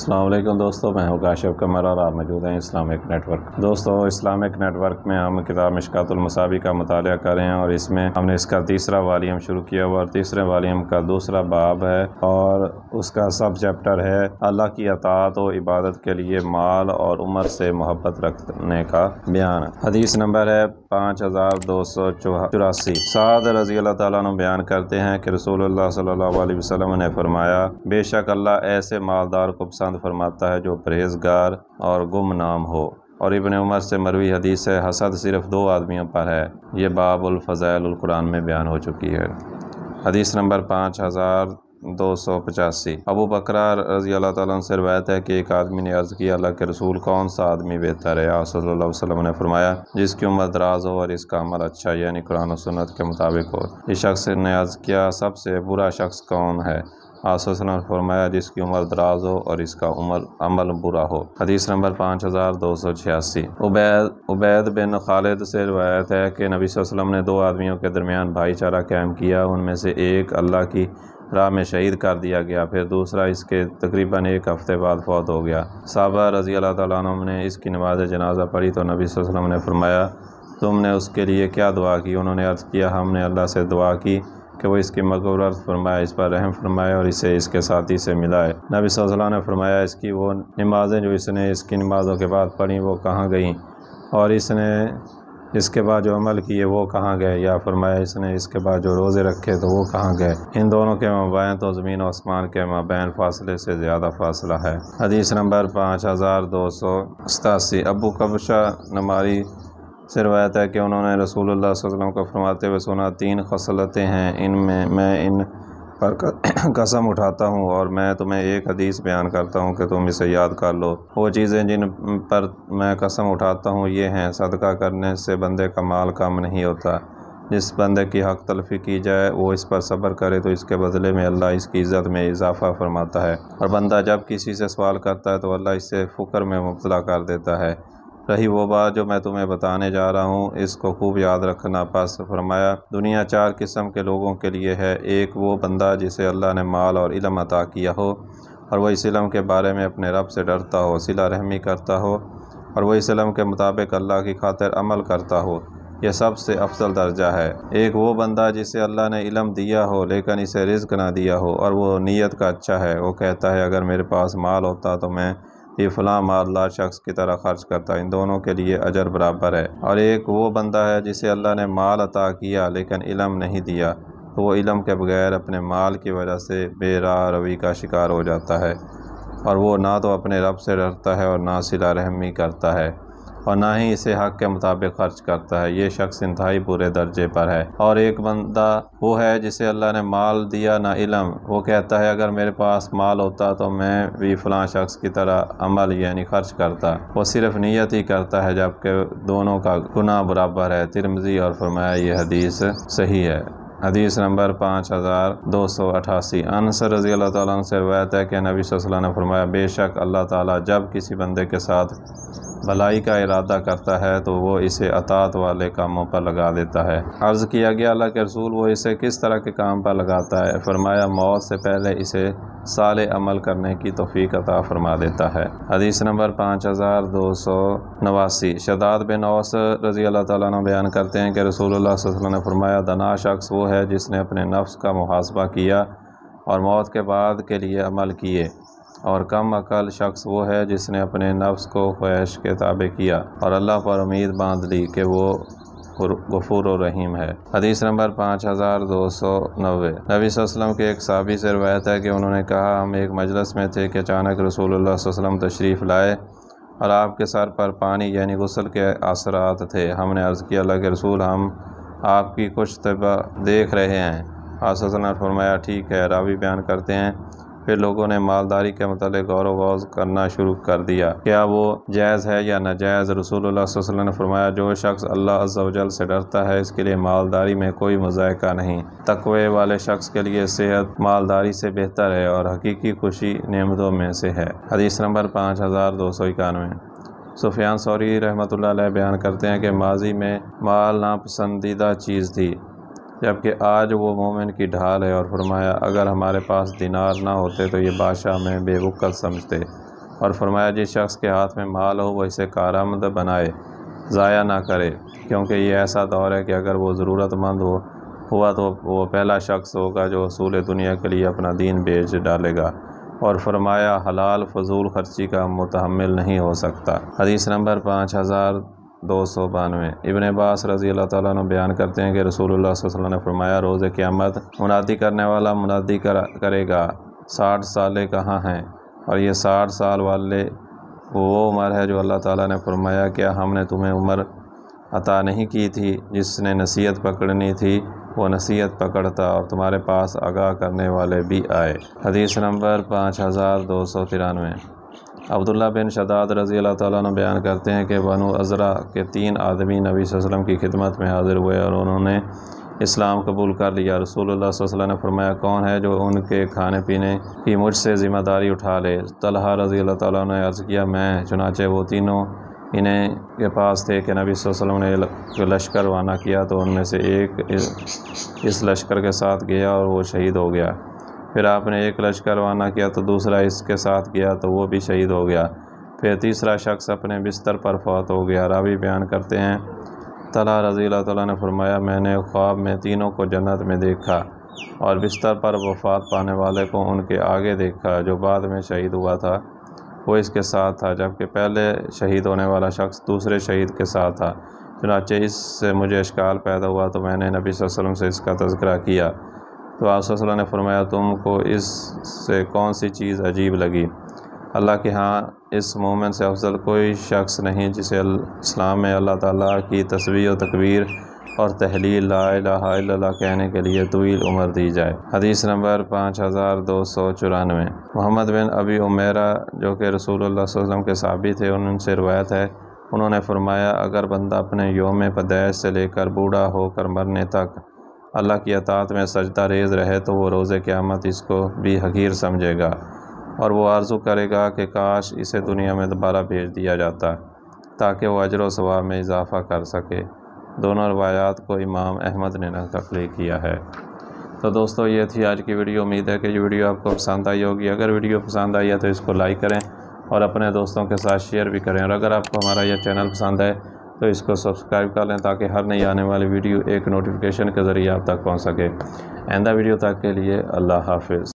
السلام علیکم دوستو، میں ہوں کاشف قمر اور آپ موجود ہیں اسلامک نیٹ ورک۔ دوستو، اسلامک نیٹ ورک میں ہم کتاب مشکات المصابیح کا مطالعہ کر رہے ہیں اور اس میں ہم نے اس کا تیسرا والیوم شروع کیا ہوا اور تیسرے والیوم کا دوسرا باب ہے اور اس کا سب چیپٹر ہے اللہ کی اطاعت و عبادت کے لیے مال اور عمر سے محبت رکھنے کا بیان۔ حدیث نمبر ہے 5284۔ سعد رضی اللہ تعالیٰ عنہ بیان کرتے ہیں کہ رسول اللہ صلی اللہ علیہ وسلم نے فرمایا، بے شک اللہ ایسے مالدار کو پسند فرماتا ہے جو پرہیزگار اور گمنام ہو۔ اور ابن عمر سے مروی حدیث ہے، حسد صرف 2 آدمیوں پر ہے۔ یہ باب الفضائل القرآن میں بیان ہو چکی ہے۔ حدیث نمبر 5285۔ ابو بکرہ رضی اللہ تعالیٰ عنہ سے روایت ہے کہ ایک آدمی نے عرض کیا، اللہ کے رسول کون سا آدمی بہتر ہے؟ آپ صلی اللہ علیہ وسلم نے فرمایا، جس کی عمر دراز ہو اور اس کا عمل اچھا یعنی قرآن و سنت کے مطابق ہو۔ اس شخص نے عرض کیا، سب سے برا شخص کون ہے؟ آپ صلی اللہ علیہ وسلم نے فرمایا، جس کی عمر دراز ہو اور اس کا عمل برا ہو۔ حدیث نمبر 5286۔ عبید بن خالد سے روایت ہے کہ نبی صلی اللہ علیہ وسلم نے 2 آدمیوں کے درمیان بھائی چارہ قائم کیا، ان میں سے ایک اللہ کی راہ میں شہید کر دیا گیا، پھر دوسرا اس کے تقریباً 1 ہفتے بعد فوت ہو گیا۔ صحابہ رضی اللہ تعالیٰ عنہ نے اس کی نماز جنازہ پڑھی تو نبی صلی اللہ علیہ وسلم نے فرمایا، تم نے اس کے لیے کیا دعا کی؟ انہوں نے عرض کیا، ہم نے اللہ سے دعا کی کہ وہ اس کی مغفرت فرمائے، اس پر رحم فرمائے اور اسے اس کے ساتھی سے ملائے۔ نبی صلی اللہ علیہ وسلم نے فرمایا، اس کی وہ نمازیں جو اس نے اس کی نمازوں کے بعد پڑھیں وہ کہاں گئیں؟ اور اس نے اس کے بعد جو عمل کیے وہ کہاں گئے؟ یا فرمایا، اس نے اس کے بعد جو روزے رکھے تو وہ کہاں گئے؟ ان دونوں کے مابین تو زمین و آسمان کے مابین فاصلے سے زیادہ فاصلہ ہے۔ حدیث نمبر 5287۔ ابو قبشہ نماری سے روایت ہے کہ انہوں نے رسول اللہ صلی اللہ علیہ وسلم کو فرماتے ہوئے سنا، 3 خصلتیں ہیں، میں ان پر قسم اٹھاتا ہوں اور میں تمہیں ایک حدیث بیان کرتا ہوں کہ تم اسے یاد کر لو۔ وہ چیزیں جن پر میں قسم اٹھاتا ہوں یہ ہیں، صدقہ کرنے سے بندے کا مال کم نہیں ہوتا، جس بندے کی حق تلفی کی جائے وہ اس پر صبر کرے تو اس کے بدلے میں اللہ اس کی عزت میں اضافہ فرماتا ہے، اور بندہ جب کسی سے سوال کرتا ہے تو اللہ اس سے فقر میں مبتلا کر دیتا ہے۔ رہی وہ بات جو میں تمہیں بتانے جا رہا ہوں، اس کو خوب یاد رکھنا۔ پس فرمایا، دنیا 4 قسم کے لوگوں کے لیے ہے، ایک وہ بندہ جسے اللہ نے مال اور علم عطا کیا ہو اور وہ اس علم کے بارے میں اپنے رب سے ڈرتا ہو، صلہ رحمی کرتا ہو اور وہ اس علم کے مطابق اللہ کی خاطر عمل کرتا ہو، یہ سب سے افضل درجہ ہے۔ ایک وہ بندہ جسے اللہ نے علم دیا ہو لیکن اسے رزق نہ دیا ہو اور وہ نیت کا اچھا ہے، وہ کہتا ہے اگر میرے پاس مال ہوتا تو میں یہ فلاں مالدار شخص کی طرح خرچ کرتا، ان دونوں کے لیے اجر برابر ہے۔ اور ایک وہ بندہ ہے جسے اللہ نے مال عطا کیا لیکن علم نہیں دیا، تو وہ علم کے بغیر اپنے مال کی وجہ سے بے راہ روی کا شکار ہو جاتا ہے، اور وہ نہ تو اپنے رب سے ڈرتا ہے اور نہ صلہ رحمی کرتا ہے اور نہ ہی اسے حق کے مطابق خرچ کرتا ہے، یہ شخص انتہائی برے درجے پر ہے۔ اور ایک بندہ وہ ہے جسے اللہ نے مال دیا نہ علم، وہ کہتا ہے اگر میرے پاس مال ہوتا تو میں بھی فلاں شخص کی طرح عمل یعنی خرچ کرتا، وہ صرف نیت ہی کرتا ہے جبکہ دونوں کا گناہ برابر ہے۔ ترمذی اور فرمایا یہ حدیث صحیح ہے۔ حدیث نمبر 5288۔ انس رضی اللہ تعالیٰ عنہ سے روایت ہے کہ نبی صلی اللہ علیہ وسلم نے فرمایا، بے شک اللہ تعالیٰ جب کسی بندے کے ساتھ بھلائی کا ارادہ کرتا ہے تو وہ اسے اطاعت والے کاموں پر لگا دیتا ہے۔ عرض کیا گیا، اللہ کے رسول وہ اسے کس طرح کے کام پر لگاتا ہے؟ فرمایا، موت سے پہلے اسے صالح عمل کرنے کی توفیق عطا فرما دیتا ہے۔ حدیث نمبر 5289۔ شداد بن اوس رضی اللہ تعالیٰ عنہ بیان کرتے ہیں کہ رسول اللہ صلی اللہ علیہ وسلم نے فرمایا، دنا شخص وہ ہے جس نے اپنے نفس کا محاسبہ کیا اور موت کے بعد کے لیے عمل کیے، اور کم عقل شخص وہ ہے جس نے اپنے نفس کو خواہش کے تابع کیا اور اللہ پر امید باندھ لی کہ وہ غفور و رحیم ہے۔ حدیث نمبر 5290۔ نبی صلی اللہ علیہ وسلم کے ایک صحابی سے روایت ہے کہ انہوں نے کہا، ہم ایک مجلس میں تھے کہ اچانک رسول اللہ صلی اللہ علیہ وسلم تشریف لائے اور آپ کے سر پر پانی یعنی غسل کے اثرات تھے۔ ہم نے عرض کیا، اللہ کے رسول ہم آپ کی کچھ طبع دیکھ رہے ہیں۔ آپ صلی اللہ علیہ وسلم نے فرمایا، ٹھیک ہے۔ راوی بیان کرتے ہیں، پھر لوگوں نے مالداری کے متعلق غور و غوض کرنا شروع کر دیا، کیا وہ جائز ہے یا ناجائز؟ رسول اللہ صلی اللہ علیہ وسلم نے فرمایا، جو شخص اللہ عز و جل سے ڈرتا ہے اس کے لیے مالداری میں کوئی مذائقہ نہیں، تقوی والے شخص کے لیے صحت مالداری سے بہتر ہے اور حقیقی خوشی نعمتوں میں سے ہے۔ حدیث نمبر 5291۔ سفیان ثوری رحمۃ اللہ علیہ بیان کرتے ہیں کہ ماضی میں مال ناپسندیدہ چیز تھی جبکہ آج وہ مومن کی ڈھال ہے، اور فرمایا، اگر ہمارے پاس دینار نہ ہوتے تو یہ بادشاہ میں بے وقت سمجھتے، اور فرمایا جس شخص کے ہاتھ میں مال ہو وہ اسے کارآمد بنائے، ضائع نہ کرے، کیونکہ یہ ایسا دور ہے کہ اگر وہ ضرورت مند ہوا تو وہ پہلا شخص ہوگا جو اصول دنیا کے لیے اپنا دین بیچ ڈالے گا، اور فرمایا حلال فضول خرچی کا متحمل نہیں ہو سکتا۔ حدیث نمبر 5292۔ ابن عباس رضی اللہ تعالیٰ عنہ بیان کرتے ہیں کہ رسول اللہ صلی اللہ علیہ وسلم نے فرمایا روز قیامت منادی کرنے والا منادی کرے گا 60 سالے کہاں ہیں؟ اور یہ 60 سال والے وہ عمر ہے جو اللہ تعالیٰ نے فرمایا کیا ہم نے تمہیں عمر عطا نہیں کی تھی؟ جس نے نصیحت پکڑنی تھی وہ نصیحت پکڑتا اور تمہارے پاس آگاہ کرنے والے بھی آئے۔ حدیث نمبر 5293۔ عبداللہ بن شداد رضی اللہ تعالیٰ عنہ بیان کرتے ہیں کہ بنو ازرع کے 3 آدمی نبی صلی اللہ علیہ وسلم کی خدمت میں حاضر ہوئے اور انہوں نے اسلام قبول کر لیا۔ رسول اللہ صلی اللہ علیہ وسلم نے فرمایا کون ہے جو ان کے کھانے پینے کی مجھ سے ذمہ داری اٹھا لے؟ طلحہ رضی اللہ تعالیٰ عنہ نے عرض کیا میں۔ چنانچہ وہ تینوں انہیں کے پاس تھے کہ نبی صلی اللہ علیہ وسلم نے لشکر روانہ کیا تو ان میں سے ایک اس لشکر کے ساتھ گیا اور وہ شہید ہو گیا۔ پھر آپ نے ایک لشکر روانہ کیا تو دوسرا اس کے ساتھ گیا تو وہ بھی شہید ہو گیا۔ پھر تیسرا شخص اپنے بستر پر فوت ہو گیا۔ راوی بیان کرتے ہیں طلحہ رضی اللہ تعالیٰ نے فرمایا میں نے خواب میں تینوں کو جنت میں دیکھا اور بستر پر وفات پانے والے کو ان کے آگے دیکھا، جو بعد میں شہید ہوا تھا وہ اس کے ساتھ تھا، جبکہ پہلے شہید ہونے والا شخص دوسرے شہید کے ساتھ تھا۔ چنانچہ اس سے مجھے اشکال پیدا ہوا تو میں نے نبی صلی اللہ علیہ وسلم سے اس کا تذکرہ کیا تو آپ صلی اللہ علیہ وسلم نے فرمایا تم کو اس سے کون سی چیز عجیب لگی؟ اللہ کے ہاں اس مومن سے افضل کوئی شخص نہیں جسے اسلام میں اللہ تعالیٰ کی تسبیح و تکبیر اور تحلیل لا الہ الا اللہ کہنے کے لیے طویل عمر دی جائے۔ حدیث نمبر 5294۔ محمد بن ابی عمیرہ جو کہ رسول اللہ صلی اللہ علیہ وسلم کے صحابی تھے ان سے روایت ہے انہوں نے فرمایا اگر بندہ اپنے یوم پیدائش سے لے کر بوڑھا ہو کر مرنے تک اللہ کی اطاعت میں سجدہ ریز رہے تو وہ روز قیامت اس کو بھی حقیر سمجھے گا اور وہ آرزو کرے گا کہ کاش اسے دنیا میں دوبارہ بھیج دیا جاتا تاکہ وہ اجر و ثواب میں اضافہ کر سکے۔ دونوں روایات کو امام احمد نے نقل کیا ہے۔ تو دوستو یہ تھی آج کی ویڈیو، امید ہے کہ یہ ویڈیو آپ کو پسند آئی ہوگی۔ اگر ویڈیو پسند آئی ہے تو اس کو لائک کریں اور اپنے دوستوں کے ساتھ شیئر بھی کریں، اور اگر آپ کو ہمارا یہ چینل پسند ہے تو اس کو سبسکرائب کر لیں تاکہ ہر نئی آنے والی ویڈیو ایک نوٹیفیکیشن کے ذریعے آپ تک پہنچ سکے۔ آئندہ ویڈیو تک کے لیے اللہ حافظ۔